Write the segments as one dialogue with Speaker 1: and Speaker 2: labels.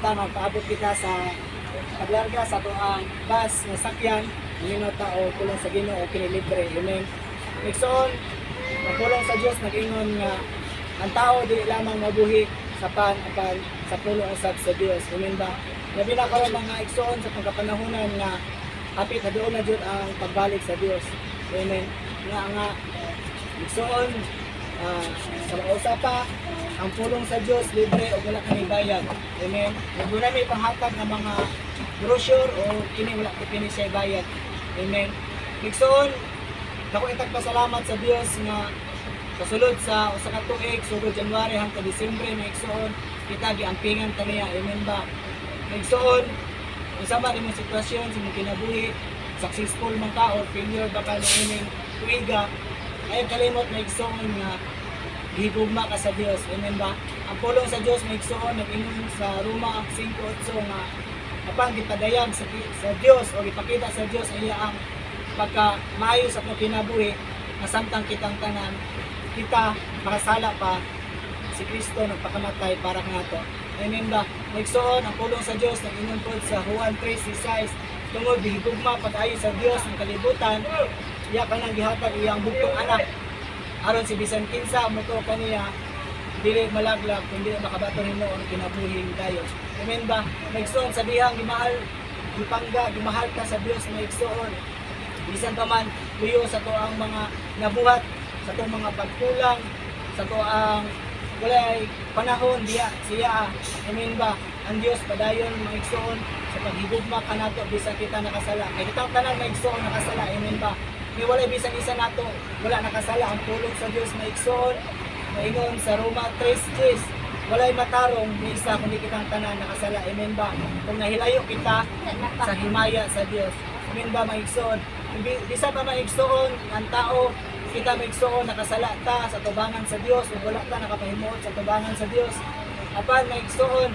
Speaker 1: ta magpaabot kita sa paglarga sa tuang bus nga sakyan minota o pulong sa Ginoo kini libre. Amen. Igsoon, ang pulong sa Dios nag-ingon nga ang tao dili lamang mabuhi sa pan-apan sa pulong usab sa Dios. Amen ba? Labi na karon mga igsoon sa pagkapanahonan nga hapit na doon na jud ang pagbalik sa Dios. Amen. Nga igsoon sa usa pa ang pulong sa Dios libre o wala kani bayad. Amen. Ug na may panghatag nga mga brochure o kini wala kini siya bayad. Amen. Igsoon, dako itag pasalamat sa Dios nga kasulod sa usa ka tuig sugod January hangtod Disyembre na igsoon kita giampingan kaniya. Amen ba? Igsoon, usa man imong sitwasyon sa imong kinabuhi, successful man ka or failure ba ka niining tuiga, ay kalimot na igsoon nga gihigugma ka sa Dios. Amen ba? Ang pulong sa Dios may igsoon nag-ingon sa Roma 5:8 nga apan gipadayag sa Dios o ipakita sa Dios iya ang pagka maayo sa atong kinabuhi nga samtang kitang tanan kita makasala pa si Kristo nagpakamatay para kanato. Amen ba? Nagsuon ang pulong sa Dios nag-ingon pod sa Juan 3:6 tungod gihigugma pag-ayo sa Dios ang kalibutan iya kanang gihatag iyang bugtong anak aron si bisan kinsa moto kaniya dili malaglag kundi makabaton hinuon kinabuhing dayon. Amen ba? Nagsuon sa dihang gimahal gipangga gimahal ka sa Dios na igsuon bisan pa man tuyo sa to ang mga nabuhat sa to mga pagkulang sa to ang walay panahon diya siya. Amen ba? Ang Dios padayon maigsoon sa paghigugma kanato bisan kita nakasala kay kita tanan maigsoon nakasala. Amen ba? Ni walay bisan isa nato wala nakasala. Ang pulong sa Dios maigsoon maingon sa Roma 3:10 walay matarong ni isa kundi kitang tanan nakasala. Amen ba? Kung nahilayo kita sa himaya sa Dios. Amen ba maigsoon? Bisa pa maigsoon ang tao kita maigsoon nakasala ta sa tubangan sa Dios ug wala ta nakapahimuot sa tubangan sa Dios. Apan maigsoon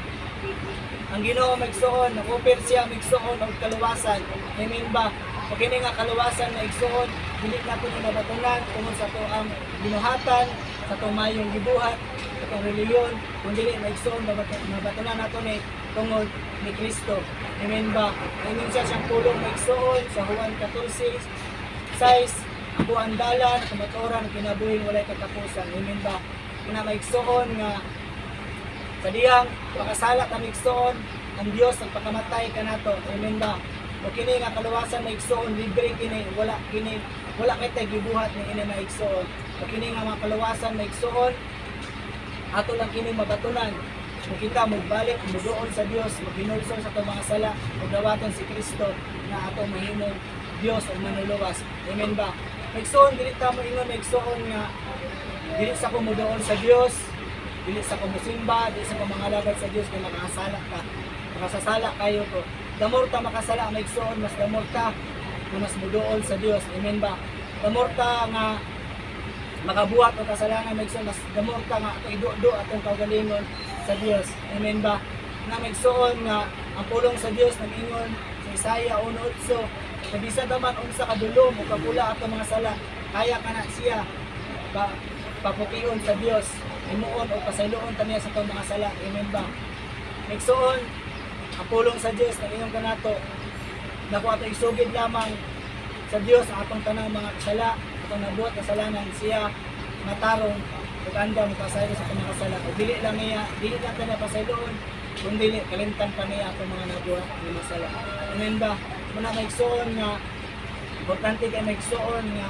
Speaker 1: ang Ginoo maigsoon nag-offer siya maigsoon og kaluwasan. Amen ba? O kini nga kaluwasan maigsoon dili nato ni mabatunan tungod sa to ang binuhatan sa tumayong gibuhat sa tong reliyon kun dili maigsoon mabatunan nato ni tungod ni Kristo. Amen ba? Amen siya siyang pulong maigsoon sa Juan 14:6 ang buang dalan kamatuoran kinabuhing walay katapusan. Amen ba? Kina maigsoon nga sa diyang makasala ka maigsoon ang Dios ang pagkamatay kanato. Amen ba? O kini nga kaluwasan maigsoon libre kini wala kay gibuhat ni ini maigsoon. O kini nga mga kaluwasan maigsoon ato lang kini mabatunan kung kita magbalik muduol sa Dios maghinulsol sa itong mga sala ug dawaton si Kristo na ato mahimong Dios o manuluwas. Amen ba? Maigsoon dili ta mo ingon maigsoon nga dili sa ko muduol sa Dios, dili sa ko musimba, dili sa ko mangalagad sa Dios kay makasala ka. Makasasala kayo ko. Damor ta makasala maigsoon mas damor ta nga mas muduol sa Dios. Amen ba? Damor ta nga makabuhat o kasalanan maigsoon mas damor ta nga ato ido atong kaugalingon sa Dios. Amen ba? Na maigsoon nga ang pulong sa Dios nag-ingon sa Isaiah 1:8 kabisa daman unsa kadulom o kapula ato mga sala kaya kana siya papukion sa Dios himuon o pasayloon ta niya sa atong mga sala. Amen ba? Maigsoon ang pulong sa Dios nag-ingon kanato nako ato isugid lamang sa Dios ang atong tanang mga sala atong nabuhat kasalanan siya matarong ug andam pasaylo sa atong mga sala. O dili lang ta na pasayloon kundi kalimtan pa niya atong mga nabuhat nga mga sala. Amen ba? Muna maigsoon nga importante kay maigsoon nga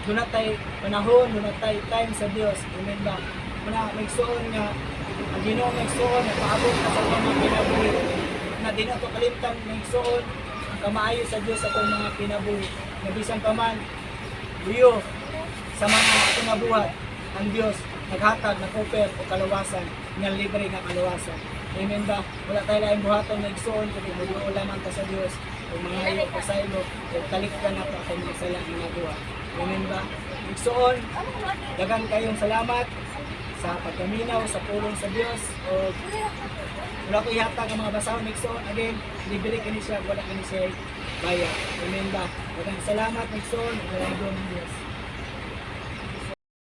Speaker 1: doon tay panahon, doon tay time sa Dios. Amen ba? Muna maigsoon nga ang Ginoo maigsoon na paabot sa mga kinabuhi na di na to kalimtan maigsoon ang kamaayo sa Dios sa atong mga kinabuhi. Nabisan pa man buyo sa mga kinabuhat ang Dios naghatag ng offer o kaluwasan nga libre nga kaluwasan. Amen ba? Wala tayo lang buhaton maigsoon kundi muduol lamang ta sa Dios o mga iyo pasaylo o kalikdan nato atong mga sala nga nagawa. Amen ba? Igsoon, daghang kayong salamat sa pagkaminaw sa pulong sa Dios o wala ko ihatag ang mga basahon igsoon again libre kini siya wala kini siya bayad. Amen ba? Daghang salamat igsoon, wala ng Dios.